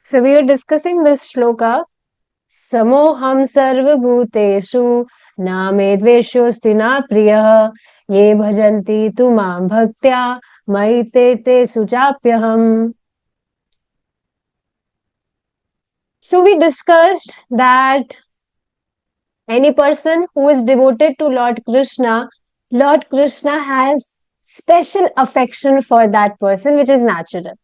So we were discussing this shloka, Samoham sarvabhuteshu name dveshyosti na priyah ye bhajanti tu mam bhaktya maite te suchapyaham. So we discussed that any person who is devoted to Lord Krishna has special affection for that person, which is natural.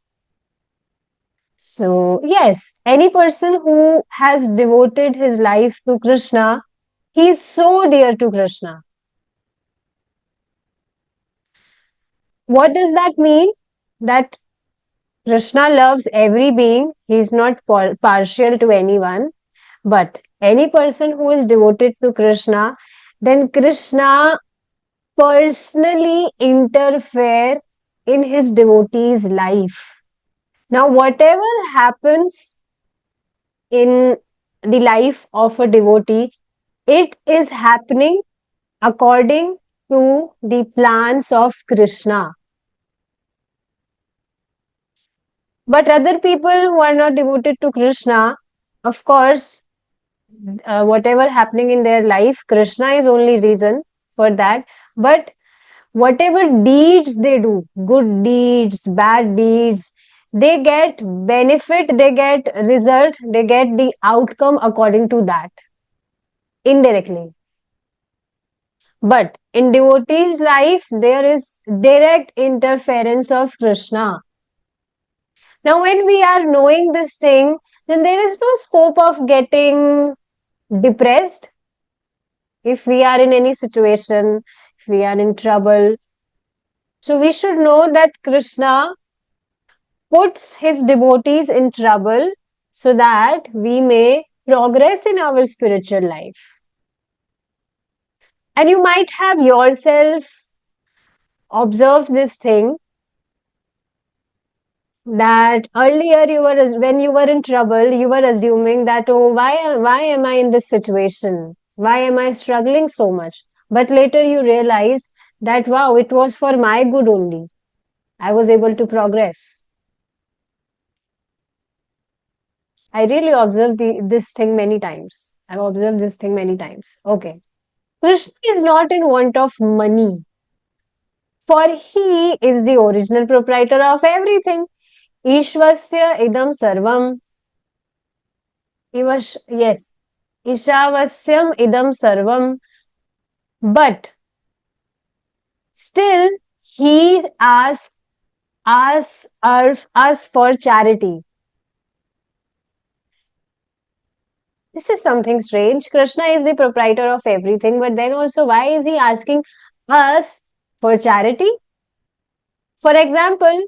So, yes, any person who has devoted his life to Krishna, he is so dear to Krishna. What does that mean? That Krishna loves every being, he is not partial to anyone. But any person who is devoted to Krishna, then Krishna personally interfere in his devotee's life. Now, whatever happens in the life of a devotee, it is happening according to the plans of Krishna. But other people who are not devoted to Krishna, of course, whatever happening in their life, Krishna is only reason for that. But whatever deeds they do, good deeds, bad deeds, they get benefit, they get result, they get the outcome according to that, indirectly. But in devotee's life, there is direct interference of Krishna. Now, when we are knowing this thing, then there is no scope of getting depressed if we are in any situation, if we are in trouble. So, we should know that Krishna puts his devotees in trouble so that we may progress in our spiritual life. And you might have yourself observed this thing that earlier you were, when you were in trouble, you were assuming that, oh, why am I in this situation? Why am I struggling so much? But later you realized that, wow, it was for my good only. I was able to progress. I really observed this thing many times. I've observed this thing many times. Okay. Krishna is not in want of money, for he is the original proprietor of everything. Ishvasya idam sarvam. Yes, Ishavasyam idam sarvam. But still, he asks us for charity. This is something strange. Krishna is the proprietor of everything, but then also, why is he asking us for charity? For example,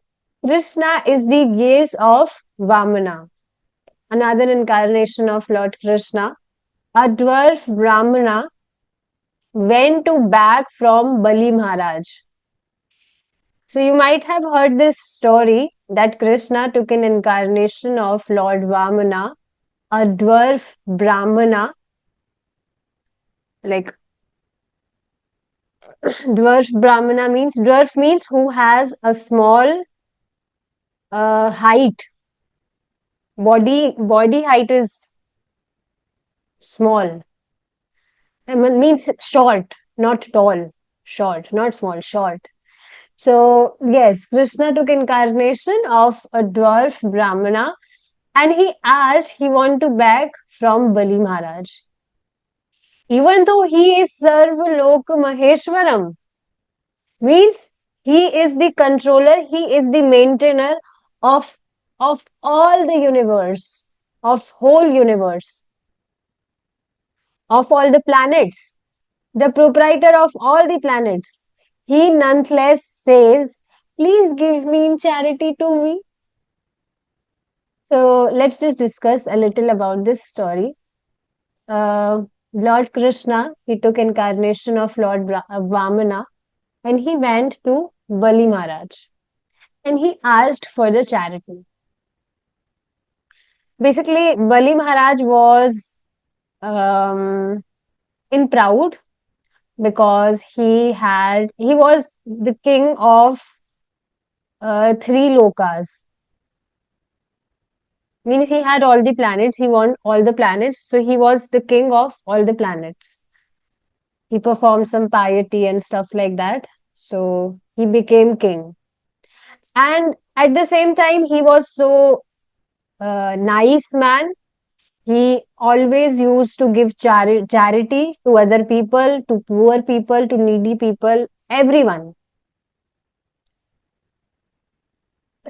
Krishna is the gaze of Vamana, another incarnation of Lord Krishna. A dwarf Brahmana went to beg from Bali Maharaj. So you might have heard this story that Krishna took an incarnation of Lord Vamana, a dwarf Brahmana, like dwarf means who has a small height. Body height is small. It means short, not tall. Short, not small, short. So yes, Krishna took incarnation of a dwarf Brahmana, and he wanted to beg from Bali Maharaj. Even though he is Sarva Maheshwaram, means he is the controller, he is the maintainer of, of all the universe, of whole universe, of all the planets, the proprietor of all the planets. He nonetheless says, please give me in charity to me. So let's just discuss a little about this story. Lord Krishna, he took incarnation of Lord Vamana, and he went to Bali Maharaj and he asked for the charity. Basically, Bali Maharaj was in proud because he was the king of three lokas. Means he had all the planets, he won all the planets, so he was the king of all the planets. He performed some piety and stuff like that, so he became king. And at the same time, he was so nice man. He always used to give charity to other people, to poor people, to needy people, everyone.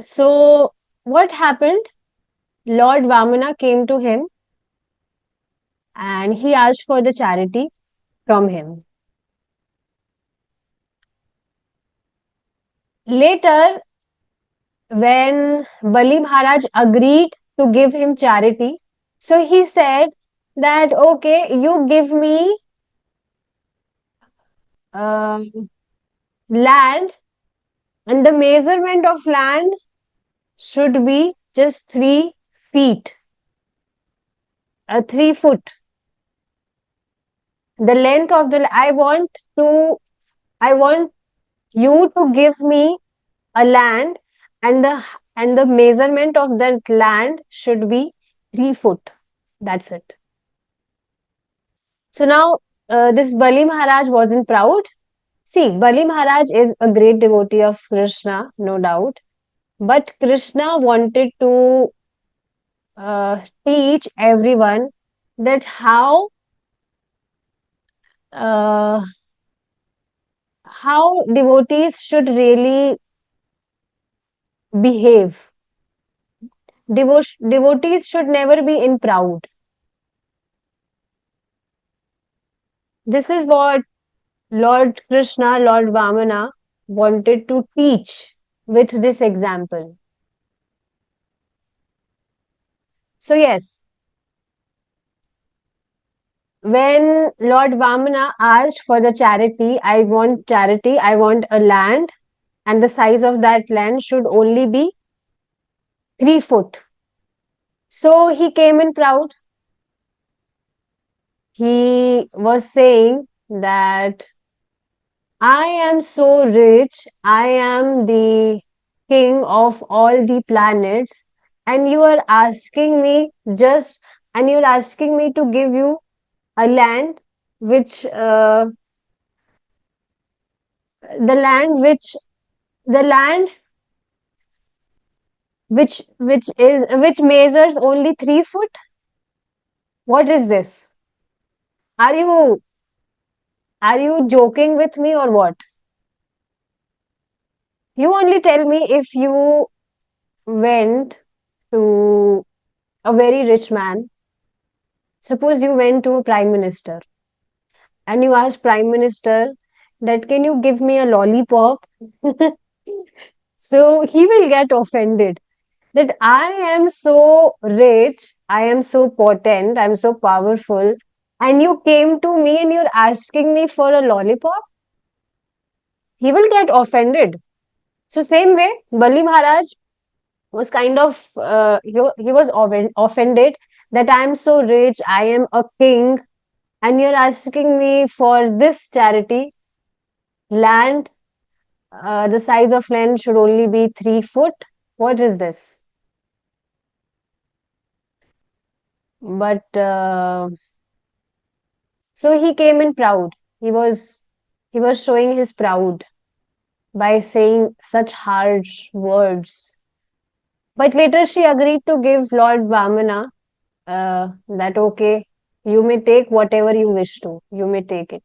So, what happened? Lord Vamana came to him and he asked for the charity from him. Later, when Bali Maharaj agreed to give him charity, so he said that, okay, you give me um, land, and the measurement of land should be just 3 feet, 3 foot. The length of the, I want you to give me a land, and the measurement of that land should be 3 foot. That's it. So now this Bali Maharaj wasn't proud. See, Bali Maharaj is a great devotee of Krishna, no doubt. But Krishna wanted to teach everyone that uh, how devotees should really behave. Devotees should never be in proud. This is what Lord Krishna, Lord Vamana wanted to teach with this example. So, yes, when Lord Vamana asked for the charity, I want a land, and the size of that land should only be 3 foot. So he came in proud. He was saying that I am so rich, I am the king of all the planets, and you are asking me and you're asking me to give you a land which, the land which, the land which measures only 3 foot. What is this? Are you, are you joking with me or what? You only tell me if you went to a very rich man. Suppose you went to a prime minister and you asked prime minister that can you give me a lollipop? So he will get offended that I am so rich, I am so potent, I'm so powerful, and you came to me and you're asking me for a lollipop. He will get offended. So same way, Bali Maharaj was kind of he was offended that I am so rich, I am a king, and you're asking me for this charity land. The size of land should only be 3 foot. What is this? But so he came in proud. He was showing his proud by saying such harsh words. But later she agreed to give Lord Vamana that okay, you may take whatever you wish to. You may take it.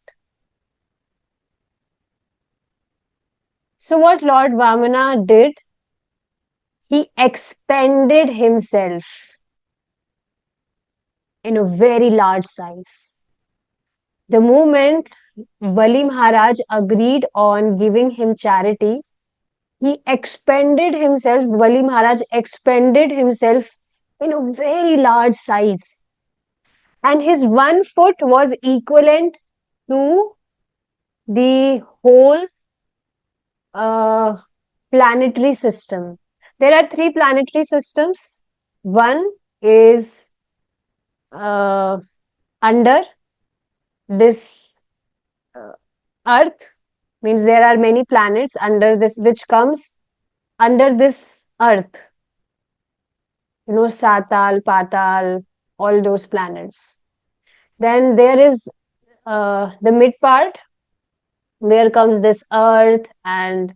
So what Lord Vamana did, he expanded himself in a very large size. The moment Bali Maharaj agreed on giving him charity, he expanded himself, Bali Maharaj expanded himself in a very large size. And his 1 foot was equivalent to the whole uh, planetary system. There are 3 planetary systems. One is uh, under this uh, Earth, means there are many planets under this, which comes under this Earth. Satal, Patal, all those planets. Then there is the mid part where comes this earth and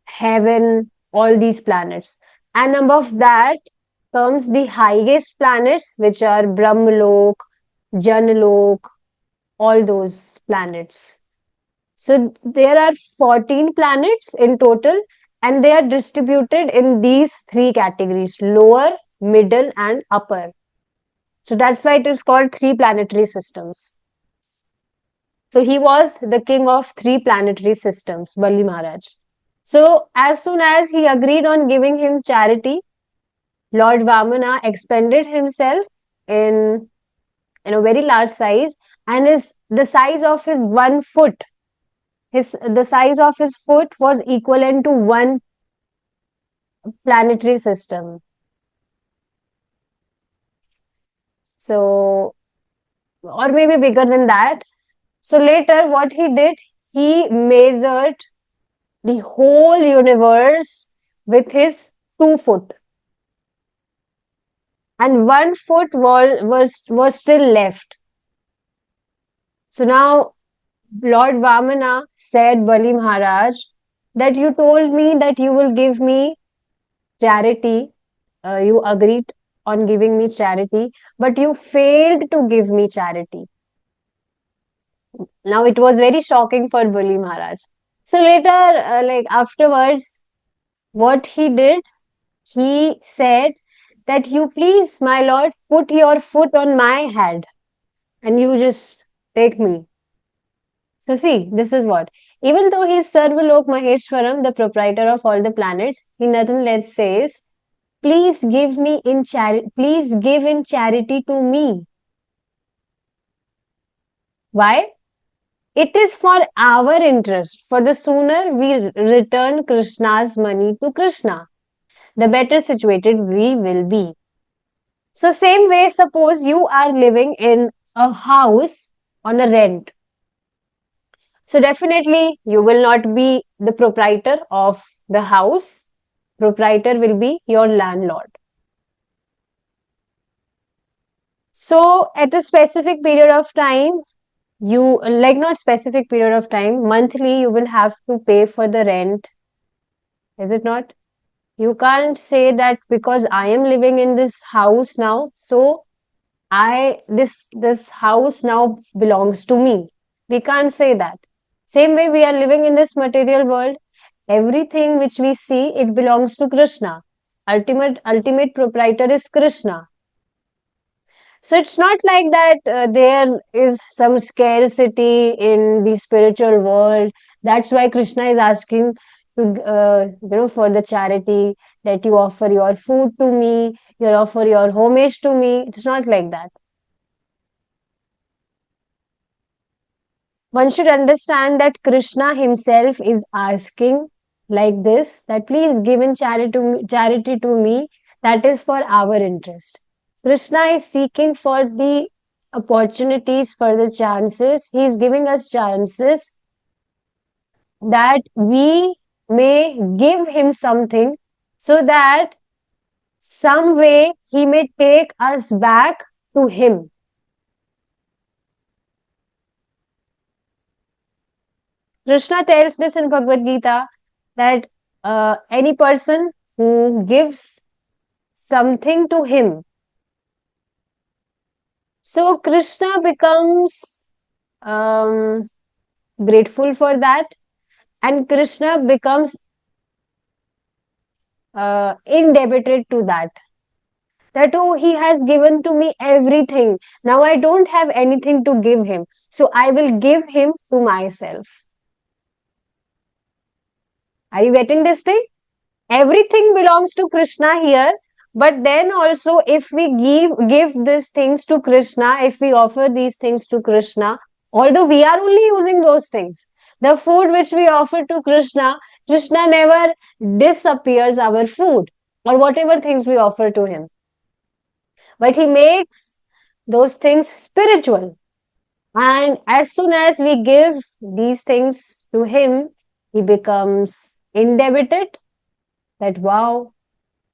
heaven, all these planets. And above that comes the highest planets, which are Brahmalok, Janlok, all those planets. So there are 14 planets in total, and they are distributed in these three categories: lower, middle, and upper. So that's why it is called three planetary systems. So he was the king of three planetary systems, Bali Maharaj. So as soon as he agreed on giving him charity, Lord Vamana expanded himself in a very large size, and his the size of his 1 foot, the size of his foot was equivalent to one planetary system. So, or maybe bigger than that. So later, what he did, he measured the whole universe with his 2 foot, and 1 foot was still left. So now Lord Vamana said, Bali Maharaj, that you told me that you will give me charity. You agreed on giving me charity, but you failed to give me charity. Now it was very shocking for Bali Maharaj. So later, like afterwards, what he did, he said that you please, my lord, put your foot on my head and you just take me. So see, this is what. Even though he is Sarvalok Maheshwaram, the proprietor of all the planets, he nonetheless says, please give me in charity, please give in charity to me. Why? It is for our interest. For the sooner we return Krishna's money to Krishna, the better situated we will be. So same way, suppose you are living in a house on a rent. So definitely you will not be the proprietor of the house. Proprietor will be your landlord. So at a specific period of time, you like not specific period of time, monthly you will have to pay for the rent. Is it not? You can't say that because I am living in this house now, so this house now belongs to me. We can't say that. Same way we are living in this material world, everything which we see, it belongs to Krishna. Ultimate proprietor is Krishna. So it's not like that there is some scarcity in the spiritual world. That's why Krishna is asking to, for the charity, that you offer your food to me, you offer your homage to me. It's not like that. One should understand that Krishna himself is asking like this, that please give in charity to me, that is for our interest. Krishna is seeking for the opportunities, for the chances. He is giving us chances that we may give him something, so that some way he may take us back to him. Krishna tells this in Bhagavad Gita, that any person who gives something to him, so Krishna becomes um, grateful for that, and Krishna becomes indebted to that. That, oh, he has given to me everything. Now I don't have anything to give him. So I will give him to myself. Are you getting this thing? Everything belongs to Krishna here. But then also, if we give these things to Krishna, if we offer these things to Krishna, although we are only using those things, the food which we offer to Krishna, Krishna never disappears our food or whatever things we offer to him. But he makes those things spiritual. And as soon as we give these things to him, he becomes indebted, that wow,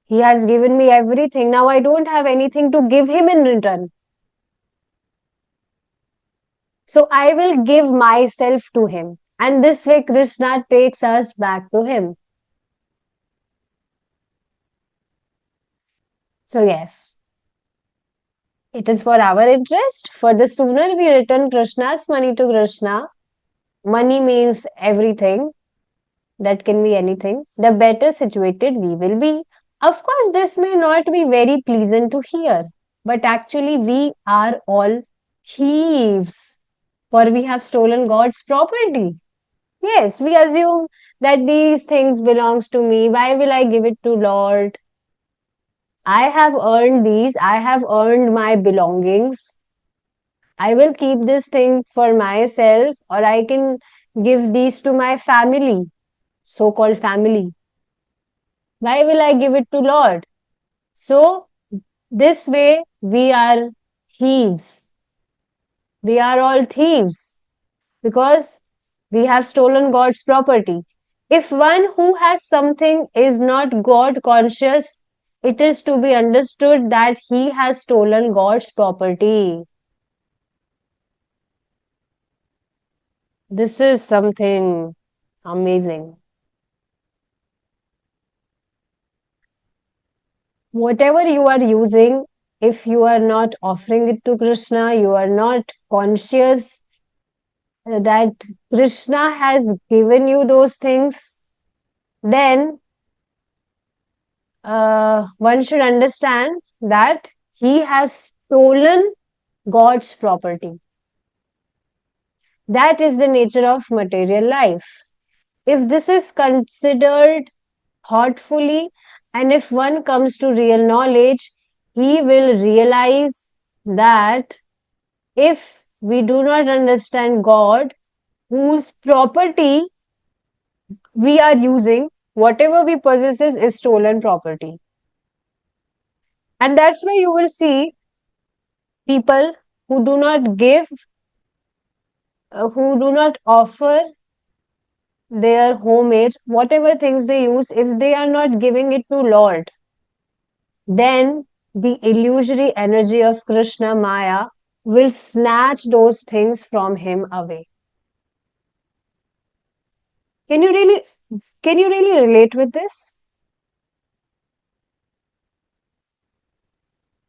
He has given me everything. Now I don't have anything to give him in return. So I will give myself to him. And this way, Krishna takes us back to him. So, yes, it is for our interest. For the sooner we return Krishna's money to Krishna, money means everything. That can be anything. The better situated we will be. Of course, this may not be very pleasant to hear, but actually, we are all thieves, for we have stolen God's property. Yes, we assume that these things belongs to me. Why will I give it to Lord? I have earned these. I have earned my belongings. I will keep this thing for myself, or I can give these to my family, so-called family. Why will I give it to Lord? So this way we are thieves. We are all thieves because we have stolen God's property. If one who has something is not God conscious, it is to be understood that he has stolen God's property. This is something amazing. Whatever you are using, if you are not offering it to Krishna, you are not conscious that Krishna has given you those things, then one should understand that he has stolen God's property. That is the nature of material life. If this is considered thoughtfully, and if one comes to real knowledge, he will realize that if we do not understand God, whose property we are using, whatever we possess is stolen property. And that's why you will see people who do not give, who do not offer their homage, whatever things they use, if they are not giving it to Lord, then the illusory energy of Krishna Maya will snatch those things from him away. Can you really can you really relate with this?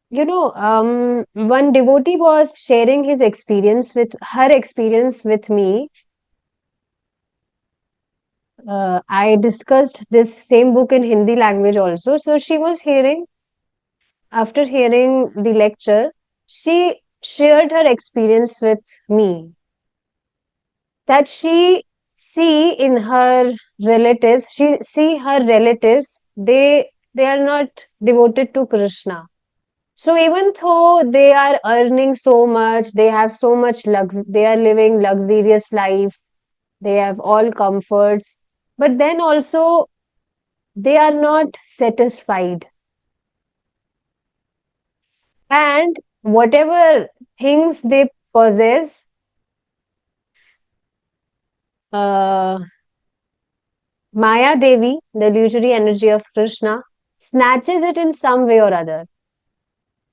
One devotee was sharing his experience with her experience with me. I discussed this same book in Hindi language also. So she was hearing, after hearing the lecture, she shared her experience with me that she see in her relatives, she see her relatives, they are not devoted to Krishna. So even though they are earning so much, they have so much they are living luxurious life, they have all comforts, but then also they are not satisfied. And whatever things they possess, uh, Maya Devi, the illusory energy of Krishna, snatches it in some way or other.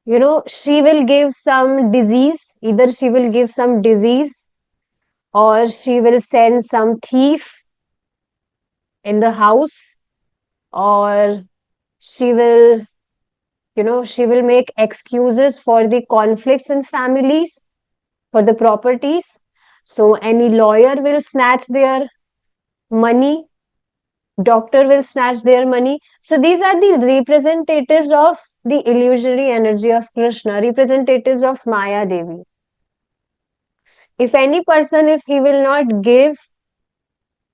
She will give some disease, either she will give some disease or she will send some thief in the house, or she will, she will make excuses for the conflicts in families, for the properties. So any lawyer will snatch their money, doctor will snatch their money. So these are the representatives of the illusory energy of Krishna, representatives of Maya Devi. If any person, if he will not give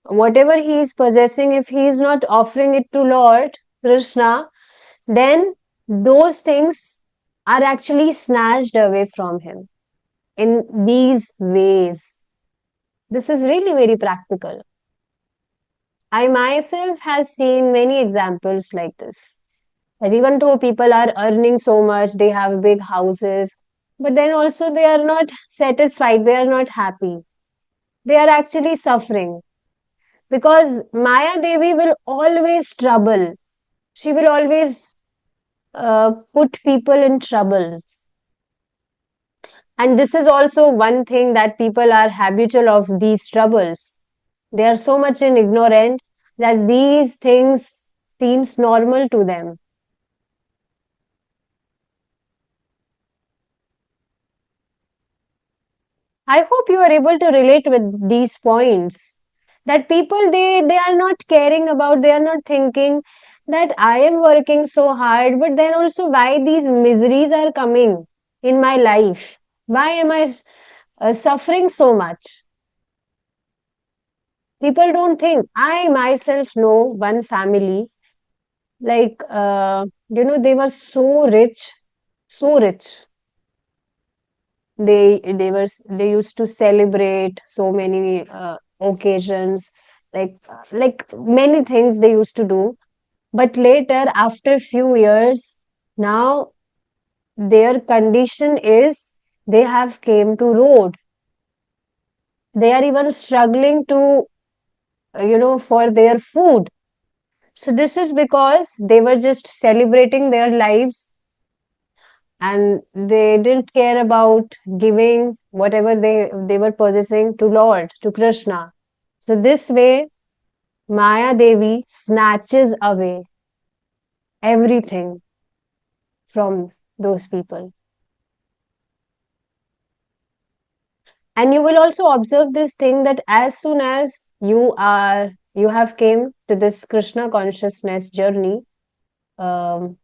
whatever he is possessing, if he is not offering it to Lord Krishna, then those things are actually snatched away from him in these ways. This is really very practical. I myself have seen many examples like this. That even though people are earning so much, they have big houses, but then also they are not satisfied, they are not happy. They are actually suffering because Maya Devi will always trouble. She will always put people in troubles. And this is also one thing that people are habitual of these troubles. They are so much in ignorant that these things seems normal to them. I hope you are able to relate with these points. That people they are not caring about, they are not thinking that I am working so hard, but then also why these miseries are coming in my life? Why am I suffering so much? People don't think. I myself know one family, like, they were so rich. They used to celebrate so many occasions, like many things they used to do. But later, after few years, now their condition is they have came to road. They are even struggling to, for their food. So this is because they were just celebrating their lives and they didn't care about giving whatever they were possessing to Lord, to Krishna. So this way, Maya Devi snatches away everything from those people. And you will also observe this thing that as soon as you have came to this Krishna consciousness journey, um,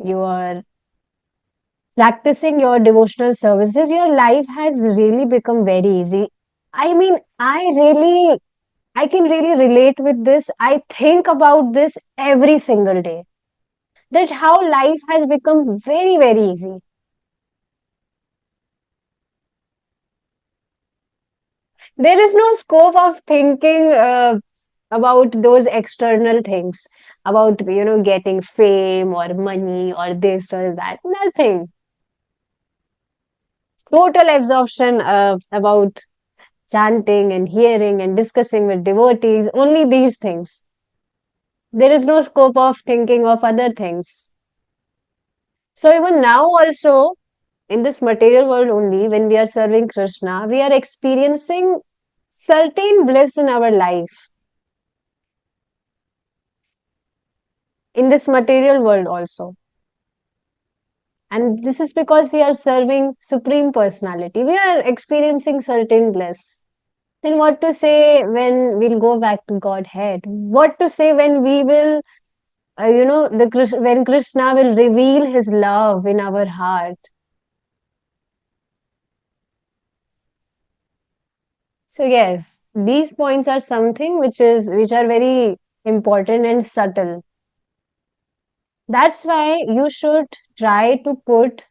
you are practicing your devotional services, your life has really become very easy. I mean, I can really relate with this. I think about this every single day. That how life has become very, very easy. There is no scope of thinking about those external things, about, getting fame or money or this or that. Nothing. Total absorption about chanting and hearing and discussing with devotees, only these things. There is no scope of thinking of other things. So even now also, in this material world only, when we are serving Krishna, we are experiencing certain bliss in our life, in this material world also. And this is because we are serving Supreme Personality. We are experiencing certain bliss. Then what to say when we'll go back to Godhead? What to say when we will, when Krishna will reveal his love in our heart? So yes, these points are something which are very important and subtle. That's why you should try to put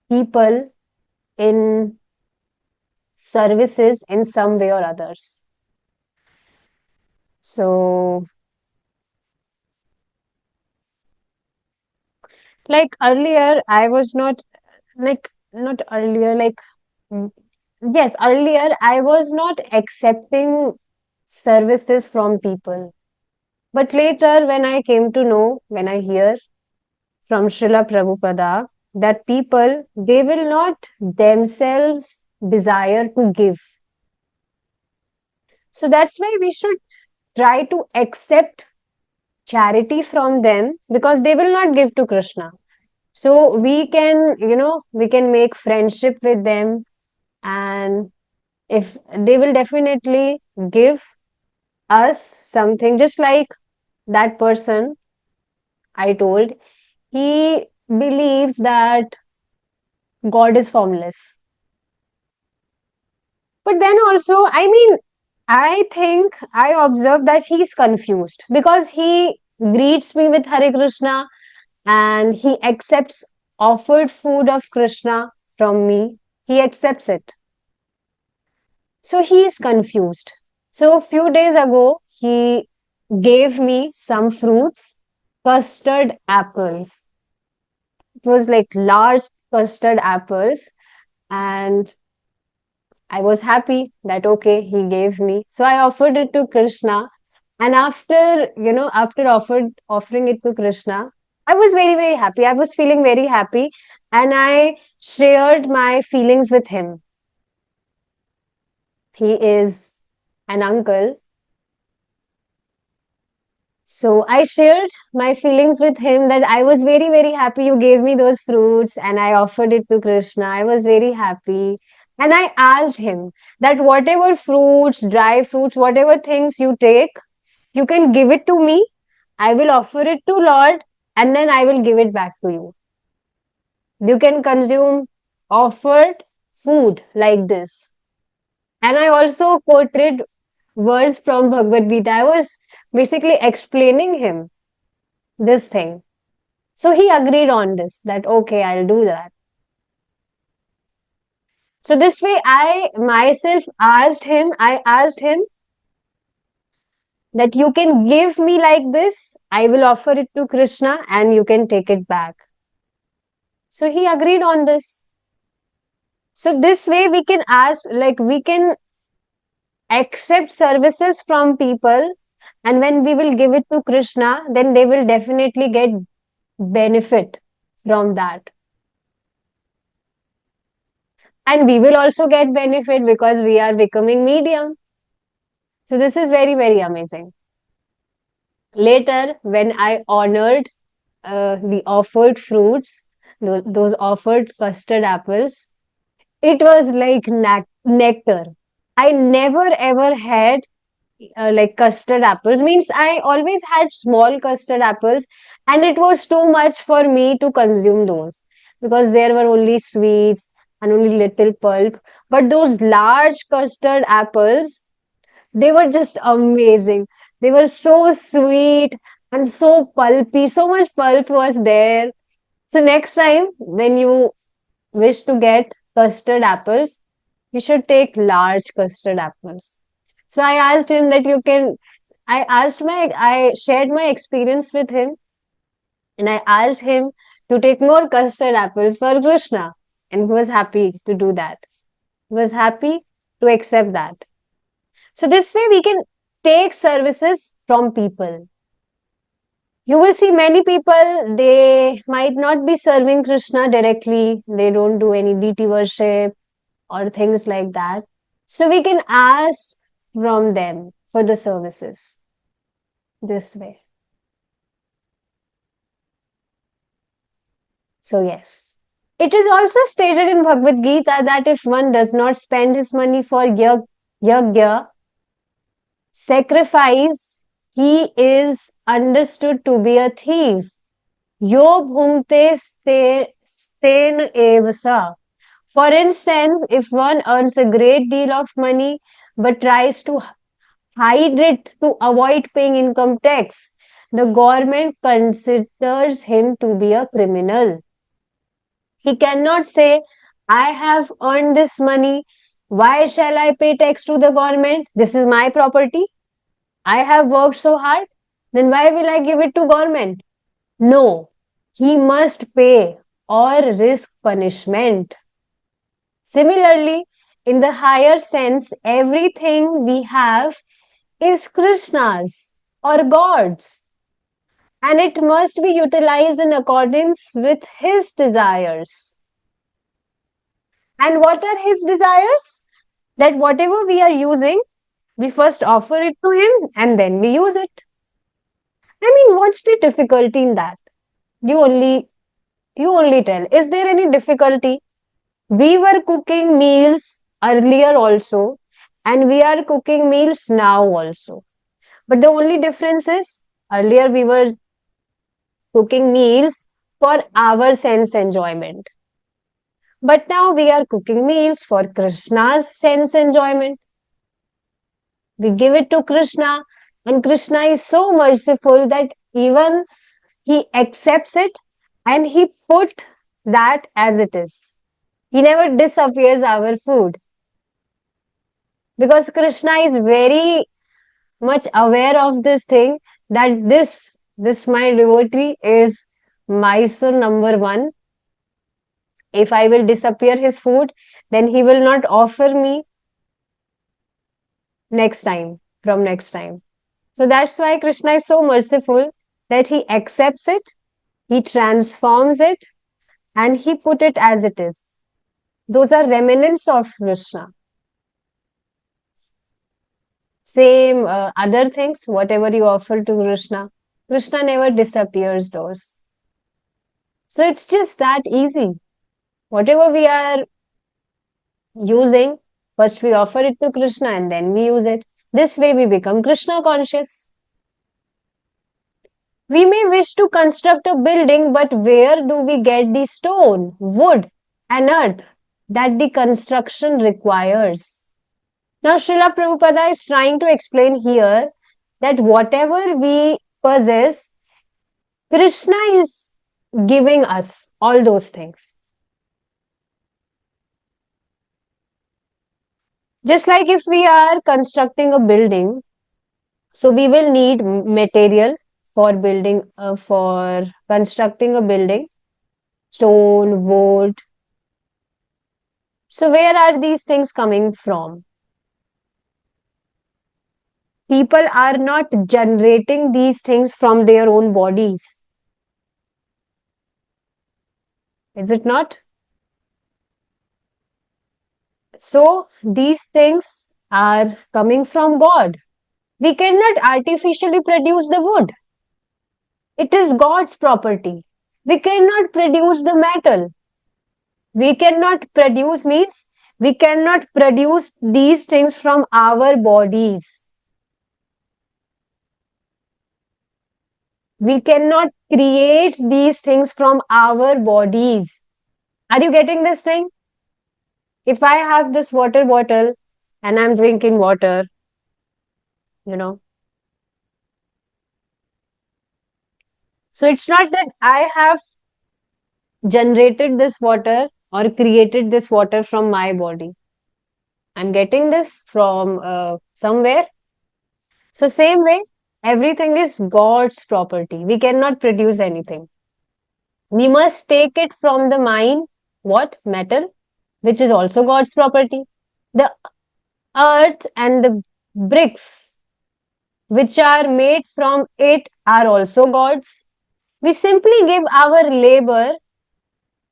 people in services in some way or others. So, like earlier, I was not earlier, mm, yes, earlier I was not accepting services from people. But later, when I came to know, when I hear from Srila Prabhupada, that people, they will not themselves desire to give. So that's why we should try to accept charity from them because they will not give to Krishna. So we can make friendship with them, and if they will definitely give us something, just like that person I told, he believed that God is formless. But then also, I mean, I think I observed that he's confused because he greets me with Hare Krishna and he accepts offered food of Krishna from me. He accepts it. So he is confused. So a few days ago, he gave me some fruits, custard apples. It was like large custard apples, and I was happy that okay, he gave me. So I offered it to Krishna. And after offering it to Krishna, I was very, very happy. I was feeling very happy, and I shared my feelings with him. He is an uncle. So I shared my feelings with him that I was very, very happy you gave me those fruits and I offered it to Krishna. I was very happy. And I asked him that whatever fruits, dry fruits, whatever things you take, you can give it to me. I will offer it to Lord and then I will give it back to you. You can consume offered food like this. And I also quoted verse from Bhagavad Gita. I was basically explaining him this thing. So he agreed on this that, okay, I'll do that. So this way, I asked him that you can give me like this, I will offer it to Krishna and you can take it back. So he agreed on this. So this way we can ask, like we can accept services from people, and when we will give it to Krishna, then they will definitely get benefit from that. And we will also get benefit because we are becoming medium. So this is very, very amazing. Later, when I honored the offered fruits, those offered custard apples, it was like nectar. I never ever had like custard apples. Means I always had small custard apples, and it was too much for me to consume those because there were only sweets and only little pulp. But those large custard apples, they were just amazing. They were so sweet and so pulpy. So much pulp was there. So next time when you wish to get custard apples, you should take large custard apples. So I asked him that you can, I shared my experience with him and I asked him to take more custard apples for Krishna. And he was happy to do that. He was happy to accept that. So this way we can take services from people. You will see many people, they might not be serving Krishna directly. They don't do any deity worship or things like that. So we can ask from them for the services this way. So yes. It is also stated in Bhagavad Gita that if one does not spend his money for yajna, sacrifice, he is understood to be a thief. Yo bhumte sten evasa. For instance, if one earns a great deal of money but tries to hide it to avoid paying income tax, the government considers him to be a criminal. He cannot say, I have earned this money. Why shall I pay tax to the government? This is my property. I have worked so hard. Then why will I give it to government? No, he must pay or risk punishment. Similarly, in the higher sense, everything we have is Krishna's or God's, and it must be utilized in accordance with his desires. And what are his desires? That whatever we are using, we first offer it to him and then we use it. I mean, what's the difficulty in that? You only you only tell. Is there any difficulty? We were cooking meals earlier also, and we are cooking meals now also. But the only difference is earlier we were cooking meals for our sense enjoyment. But now we are cooking meals for Krishna's sense enjoyment. We give it to Krishna, and Krishna is so merciful that even he accepts it and he put that as it is. He never disappears our food because Krishna is very much aware of this thing that this my devotee is my son number one. If I will disappear his food, then he will not offer me from next time. So that's why Krishna is so merciful that he accepts it, He transforms it and he put it as it is. Those are remnants of Krishna. Same other things, whatever you offer to Krishna, Krishna never disappears those. So it's just that easy. Whatever we are using, first we offer it to Krishna and then we use it. This way we become Krishna conscious. We may wish to construct a building, but where do we get the stone, wood, and earth that the construction requires? Now, Srila Prabhupada is trying to explain here that whatever we possess, Krishna is giving us all those things. Just like if we are constructing a building, so we will need material for building, for constructing a building, stone, wood. So where are these things coming from? People are not generating these things from their own bodies. Is it not? So these things are coming from God. We cannot artificially produce the wood. It is God's property. We cannot produce the metal. We cannot produce means we cannot produce these things from our bodies. We cannot create these things from our bodies. Are you getting this thing? If I have this water bottle and I'm drinking water, you know, so it's not that I have generated this water or created this water from my body. I'm getting this from somewhere. So same way, everything is God's property. We cannot produce anything. We must take it from the mine, what? Metal, which is also God's property. The earth and the bricks, which are made from it, are also God's. We simply give our labor,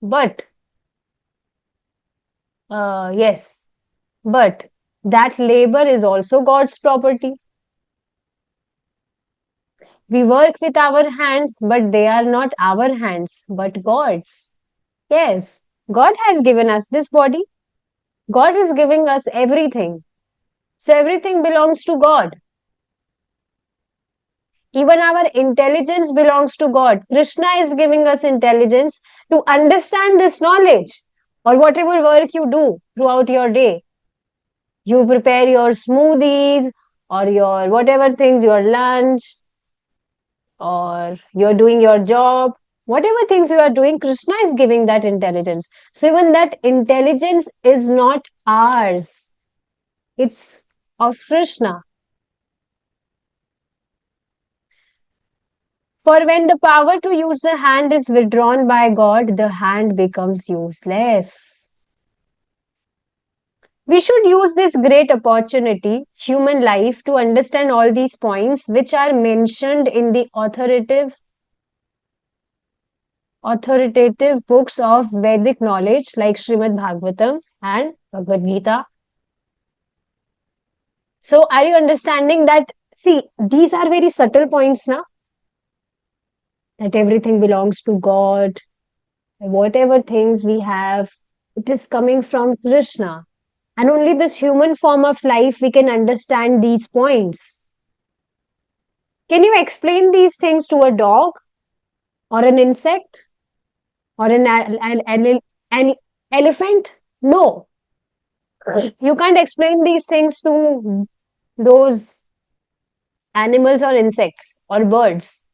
but yes, but that labor is also God's property. We work with our hands, but they are not our hands, but God's. Yes, God has given us this body. God is giving us everything. So everything belongs to God. Even our intelligence belongs to God. Krishna is giving us intelligence to understand this knowledge or whatever work you do throughout your day. You prepare your smoothies or your whatever things, your lunch, or you're doing your job, whatever things you are doing, Krishna is giving that intelligence. So even that intelligence is not ours, it's of Krishna. For when the power to use the hand is withdrawn by God, the hand becomes useless. We should use this great opportunity, human life, to understand all these points which are mentioned in the authoritative books of Vedic knowledge like 𝗃𝗵𝗵𝗺𝗺 and Bhagavad Gita. So are you understanding that? See, these are very subtle points now. That everything belongs to God. Whatever things we have, it is coming from Krishna. And only this human form of life we can understand these points. Can you explain these things to a dog or an insect or an elephant? No. You can't explain these things to those animals or insects or birds.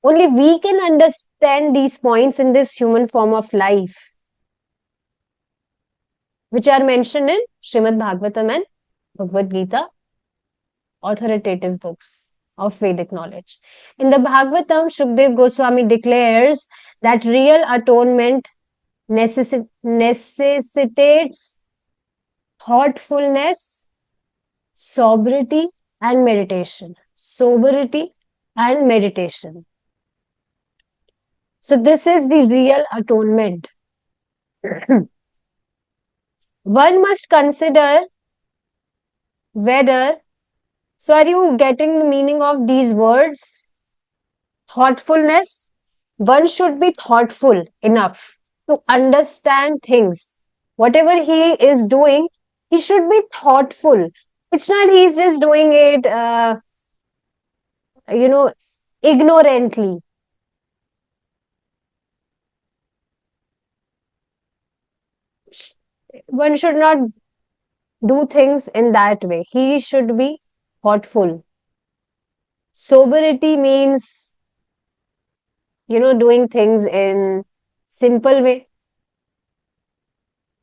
Only we can understand these points in this human form of life, which are mentioned in 𝗃𝗵𝗵𝗺 and Bhagavad Gita, authoritative books of Vedic knowledge. In the Bhagavatam, 𝗃𝗵 Goswami declares that real atonement necessitates thoughtfulness, sobriety, and meditation. Sobriety and meditation. So this is the real atonement. One must consider whether, so are you getting the meaning of these words? Thoughtfulness. One should be thoughtful enough to understand things. Whatever he is doing, he should be thoughtful. It's not he's just doing it, you know, ignorantly. One should not do things in that way. He should be thoughtful. Sobriety means, doing things in simple way.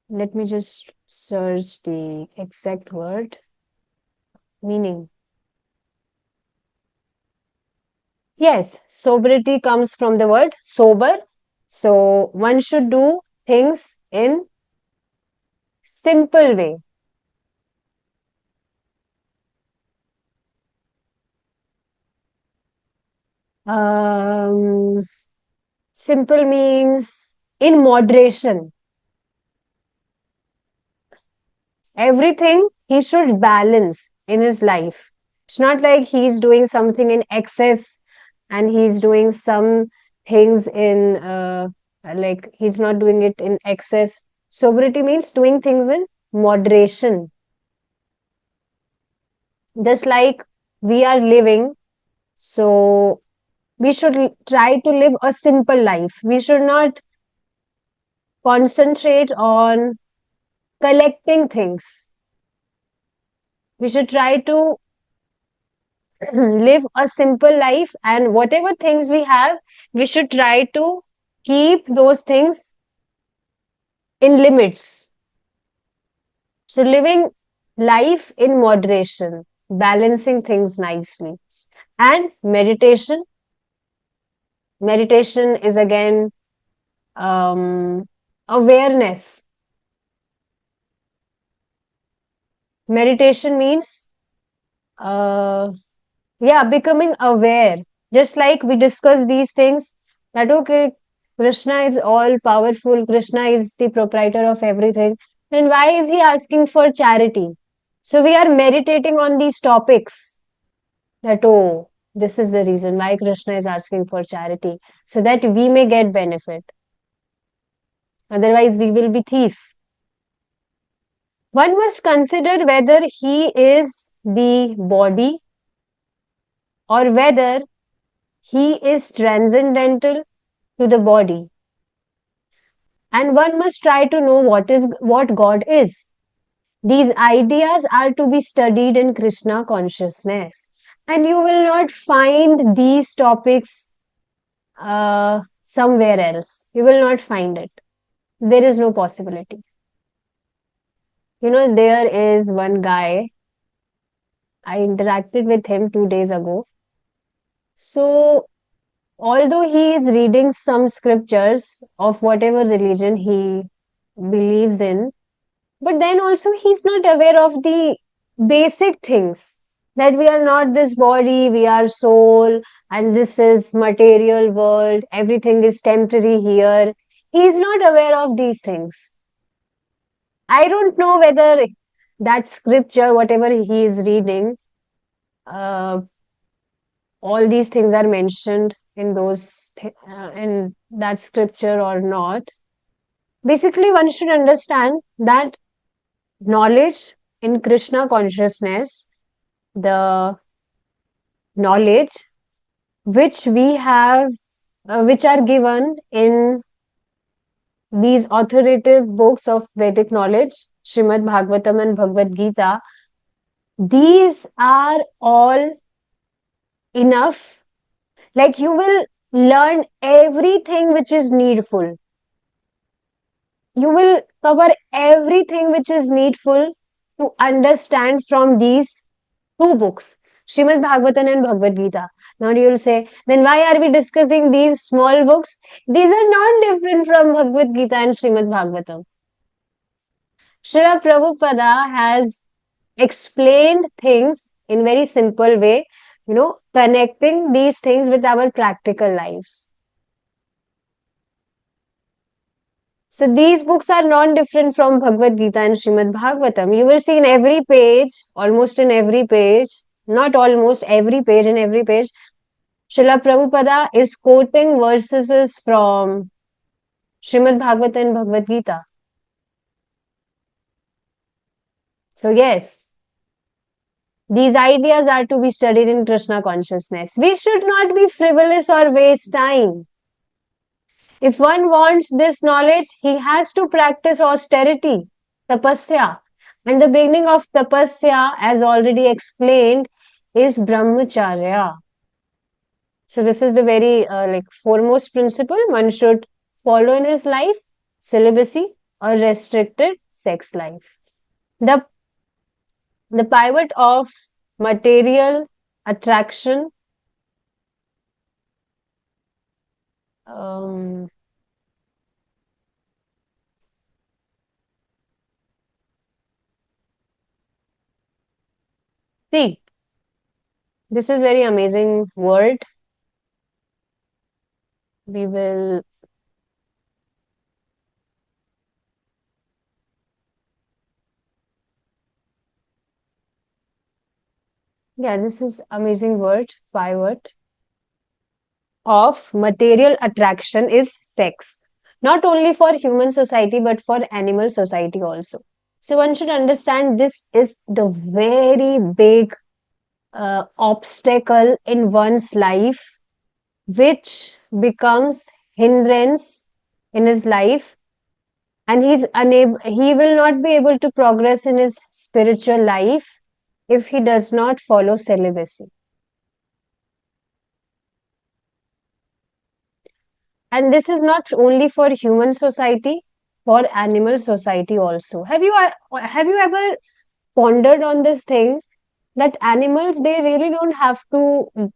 Let me just search the exact word meaning. Yes, sobriety comes from the word sober. So one should do things in simple way. Um, Simple means in moderation. Everything he should balance in his life. It's not like he's doing something in excess and he's doing some things in, like, he's not doing it in excess. Sobriety means doing things in moderation. Just like we are living, so we should try to live a simple life. We should not concentrate on collecting things. We should try to live a simple life, and whatever things we have, we should try to keep those things in limits. So living life in moderation, balancing things nicely. And meditation is again, awareness. Meditation means, uh, yeah, becoming aware. Just like we discuss these things, that okay, Krishna is all powerful, Krishna is the proprietor of everything, then why is he asking for charity? So we are meditating on these topics, that oh, this is the reason why Krishna is asking for charity, so that we may get benefit. Otherwise, we will be thief. One must consider whether he is the body or whether he is transcendental to the body. And one must try to know what God is. These ideas are to be studied in Krishna consciousness. And you will not find these topics somewhere else. You will not find it. There is no possibility. There is one guy, I interacted with him 2 days ago. So, although he is reading some scriptures of whatever religion he believes in, but then also he's not aware of the basic things, that we are not this body, we are soul, and this is material world, everything is temporary here. He's not aware of these things. I don't know whether that scripture, whatever he is reading, uh, all these things are mentioned in in that scripture or not. Basically, one should understand that knowledge in Krishna consciousness, the knowledge which we have, which are given in these authoritative books of Vedic knowledge, Srimad Bhagavatam and Bhagavad Gita, these are all enough. Like, you will learn everything which is needful. You will cover everything which is needful to understand from these two books, Srimad Bhagavatam and Bhagavad Gita. Now you will say, then why are we discussing these small books? These are not different from Bhagavad Gita and Srimad Bhagavatam. Srila Prabhupada has explained things in very simple way, connecting these things with our practical lives. So these books are non-different from Bhagavad Gita and Srimad Bhagavatam. You will see in every page, almost in every page, not almost every page, in every page, Srila Prabhupada is quoting verses from Srimad Bhagavatam and Bhagavad Gita. So yes, these ideas are to be studied in Krishna consciousness. We should not be frivolous or waste time. If one wants this knowledge, he has to practice austerity, tapasya. And the beginning of tapasya, as already explained, is brahmacharya. So this is the very foremost principle one should follow in his life: celibacy or restricted sex life. The the pivot of material attraction. Um, See, this is very amazing word. We will, yeah, this is amazing word. Pivot of material attraction is sex. Not only for human society, but for animal society also. So one should understand this is the very big obstacle in one's life, which becomes hindrance in his life, and he will not be able to progress in his spiritual life if he does not follow celibacy. And this is not only for human society, for animal society also. Have you ever pondered on this thing that animals, they really don't have to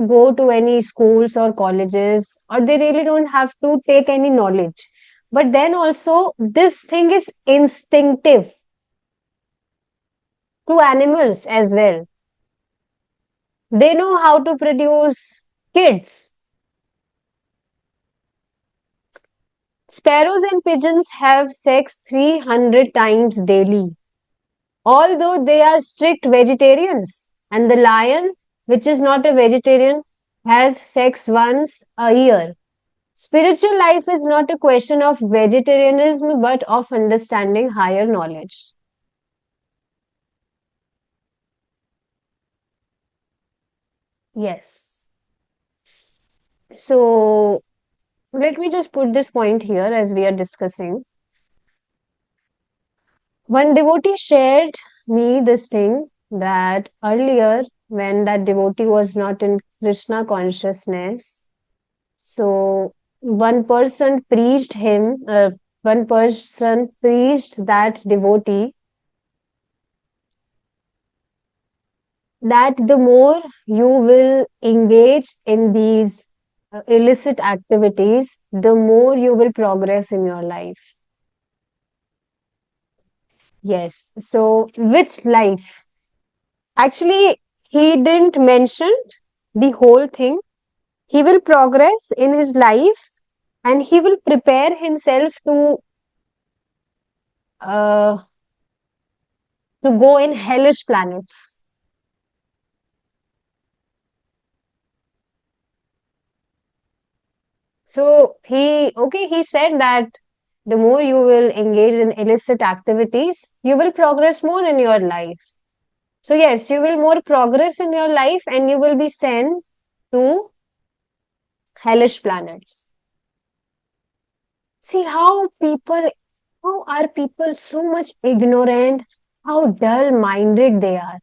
go to any schools or colleges, or they really don't have to take any knowledge, but then also this thing is instinctive to animals as well. They know how to produce kids. Sparrows and pigeons have sex 300 times daily, although they are strict vegetarians. And the lion, which is not a vegetarian, has sex once a year. Spiritual life is not a question of vegetarianism, but of understanding higher knowledge. Yes. So let me just put this point here as we are discussing. One devotee shared me this thing that earlier, when that devotee was not in Krishna consciousness, so one person preached that devotee that the more you will engage in these illicit activities, the more you will progress in your life. Yes. So, which life? Actually, he didn't mention the whole thing. He will progress in his life and he will prepare himself uh, to go in hellish planets. So he said that the more you will engage in illicit activities, you will progress more in your life. So yes, you will more progress in your life and you will be sent to hellish planets. See how are people so much ignorant, how dull minded they are.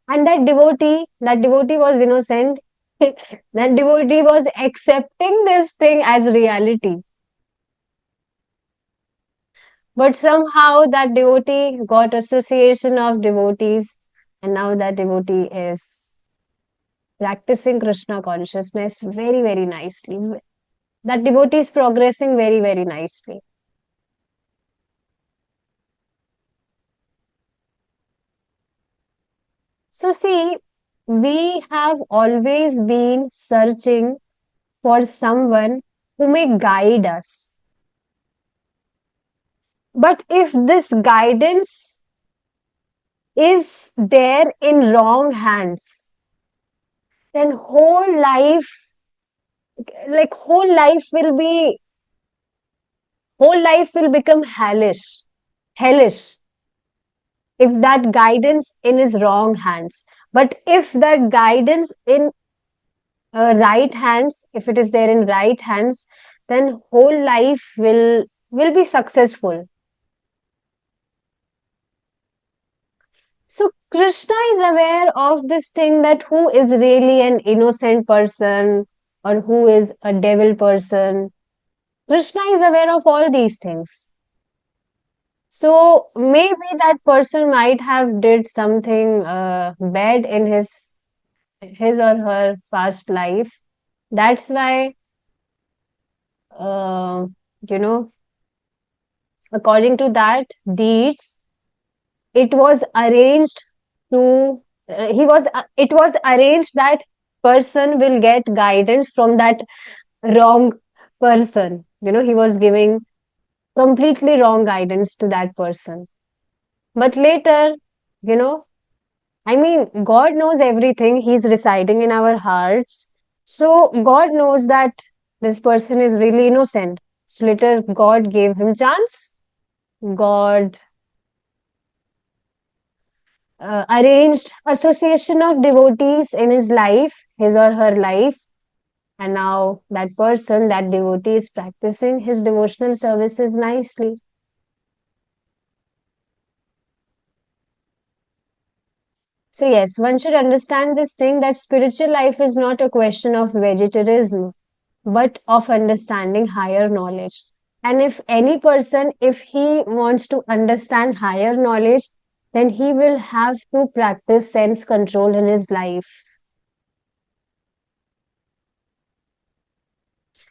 And that devotee was innocent. That devotee was accepting this thing as reality. But somehow that devotee got association of devotees, and now that devotee is practicing Krishna consciousness very, very nicely. That devotee is progressing very, very nicely. So, see, we have always been searching for someone who may guide us. But if this guidance is there in wrong hands, then whole life will be, whole life will become hellish if that guidance in his wrong hands. But if that guidance in right hands, if it is there in right hands, then whole life will be successful. So Krishna is aware of this thing, that who is really an innocent person or who is a devil person. Krishna is aware of all these things. So maybe that person might have did something bad in his or her past life. That's why, uh, you know, according to that deeds, it was arranged to it was arranged that person will get guidance from that wrong person. He was giving completely wrong guidance to that person. But later, you know, I mean, God knows everything. He's residing in our hearts. So God knows that this person is really innocent. So later, God gave him chance. God arranged association of devotees in his life, his or her life. And now that person, that devotee is practicing his devotional services nicely. So yes, one should understand this thing, that spiritual life is not a question of vegetarianism, but of understanding higher knowledge. And if any person, if he wants to understand higher knowledge, then he will have to practice sense control in his life.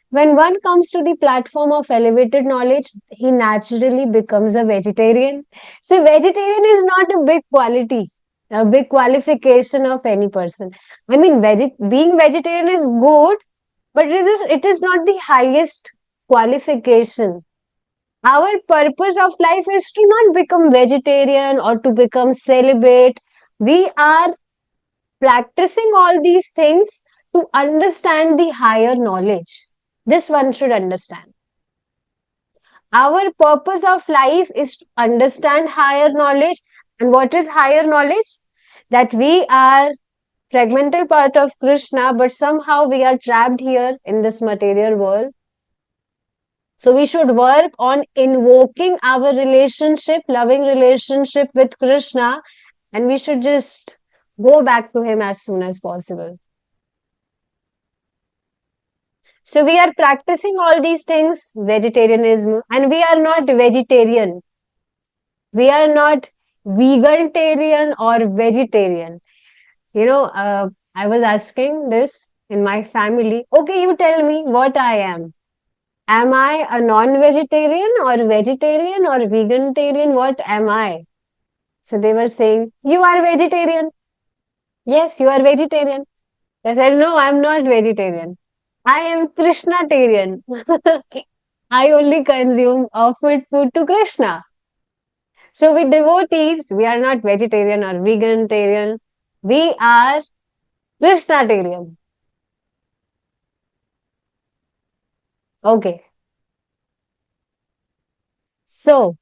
When one comes to the platform of elevated knowledge, he naturally becomes a vegetarian. So vegetarian is not a big quality, a big qualification of any person. I mean, being vegetarian is good, but it is not the highest qualification. Our purpose of life is to not become vegetarian or to become celibate. We are practicing all these things to understand the higher knowledge. This one should understand. Our purpose of life is to understand higher knowledge. And what is higher knowledge? That we are fragmental part of Krishna, but somehow we are trapped here in this material world. So we should work on invoking our relationship, loving relationship with Krishna, and we should just go back to him as soon as possible. So we are practicing all these things, vegetarianism, and we are not vegetarian. We are not vegetarian or vegetarian. I was asking this in my family. Okay, you tell me what I am. Am I a non-vegetarian or vegetarian or vegetarian? What am I? So they were saying, you are vegetarian. Yes, you are vegetarian. I said, no, I'm not vegetarian. I am Krishnatarian. I only consume offered food to Krishna. So we devotees, we are not vegetarian or vegetarian. We are Krishnatarian. Okay. So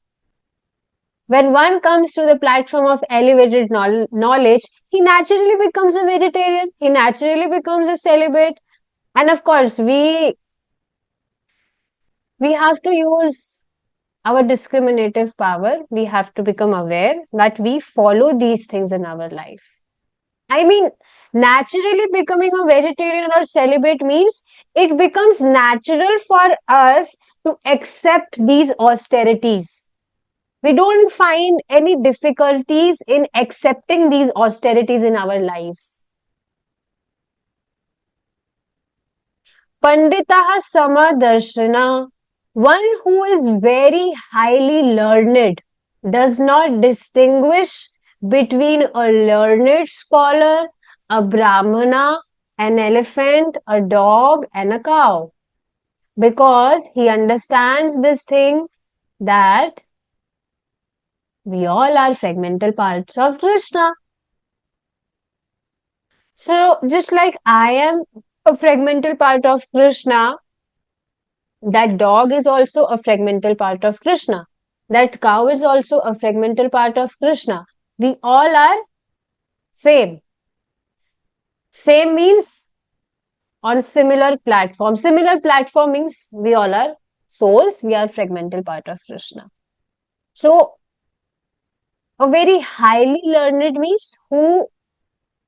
when one comes to the platform of elevated knowledge, he naturally becomes a vegetarian. He naturally becomes a celibate. And of course, we have to use our discriminative power. We have to become aware that we follow these things in our life. I mean, naturally becoming a vegetarian or celibate means it becomes natural for us to accept these austerities. We don't find any difficulties in accepting these austerities in our lives. Panditaha Samadarshana, one who is very highly learned, does not distinguish between a learned scholar, a brahmana, an elephant, a dog, and a cow. because he understands this thing that we all are fragmental parts of Krishna. So, just like I am a fragmental part of Krishna, that dog is also a fragmental part of Krishna. That cow is also a fragmental part of Krishna. We all are same. Same means on similar platform. Similar platform means we all are souls, we are fragmental part of Krishna. So, a very highly learned means who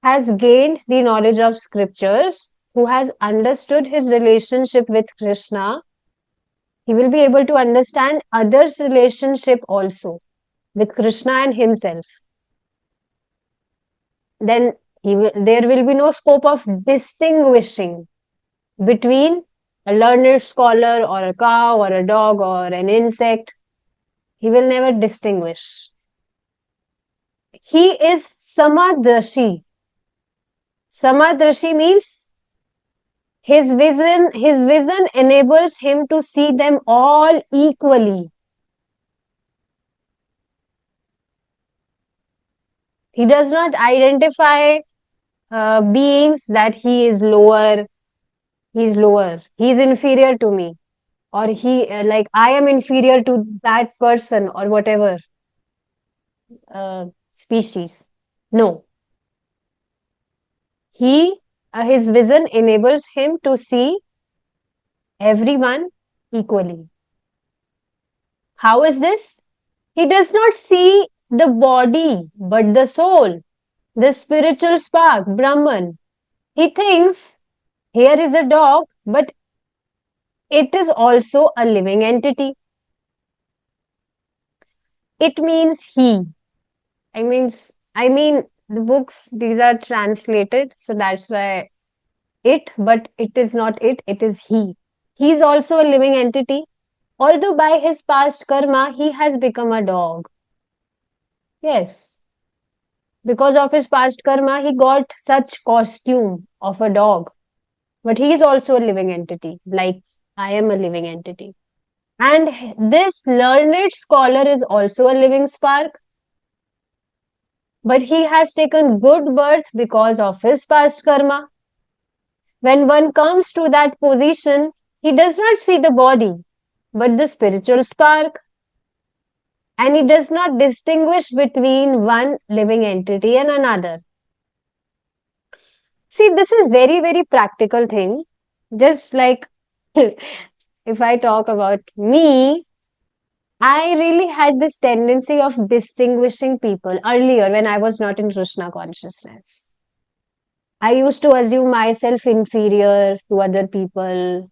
has gained the knowledge of scriptures, who has understood his relationship with Krishna, he will be able to understand others' relationship also with Krishna and himself. Then there will be no scope of distinguishing between a learned scholar or a cow or a dog or an insect. He will never distinguish. He is Samadrashi. Samadrashi means his vision enables him to see them all equally. He does not identify beings that he is lower, he is inferior to me, or like I am inferior to that person or whatever species. No, his vision enables him to see everyone equally. How is this? He does not see the body, but the soul, the spiritual spark, Brahman. He thinks here is a dog, but it is also a living entity. It means he. I mean, the books, these are translated, so that's why it, but it is not it, it is he. He is also a living entity. Although by his past karma, he has become a dog. Yes. Because of his past karma, he got such costume of a dog. But he is also a living entity, like I am a living entity. And this learned scholar is also a living spark, but he has taken good birth because of his past karma. When one comes to that position, he does not see the body, but the spiritual spark. And he does not distinguish between one living entity and another. See, this is very, very practical thing. Just like if I talk about me, I really had this tendency of distinguishing people earlier when I was not in Krishna consciousness. I used to assume myself inferior to other people.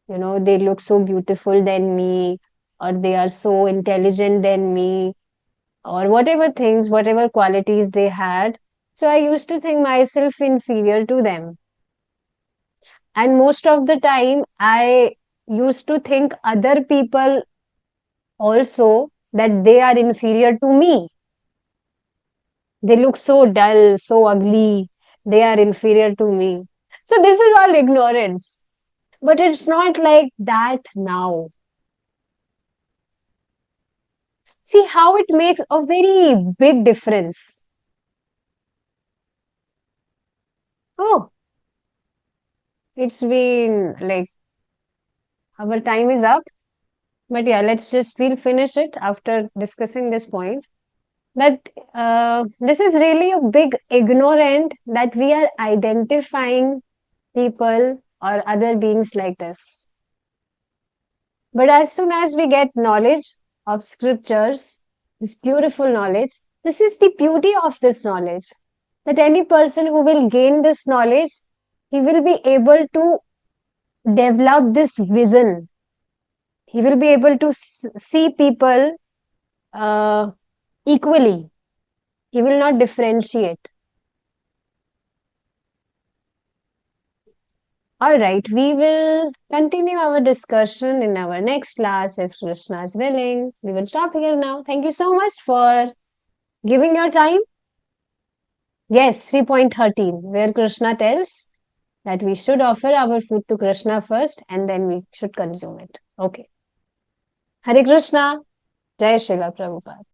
You know, they look so beautiful than me, or they are so intelligent than me, or whatever things, whatever qualities they had. So I used to think myself inferior to them. And most of the time, I used to think other people also that they are inferior to me. They look so dull, so ugly. They are inferior to me. So this is all ignorance. But it's not like that now. See how it makes a very big difference. Oh, it's been like our time is up. But yeah, we'll finish it after discussing this point. That this is really a big ignorant that we are identifying people or other beings like this. But as soon as we get knowledge of scriptures, this beautiful knowledge, this is the beauty of this knowledge. That any person who will gain this knowledge, he will be able to develop this vision. He will be able to see people uh, equally. He will not differentiate. All right, we will continue our discussion in our next class if Krishna is willing. We will stop here now. Thank you so much for giving your time. Yes, 3.13, where Krishna tells that we should offer our food to Krishna first and then we should consume it. Okay. Hare Krishna. Jai Srila Prabhupada.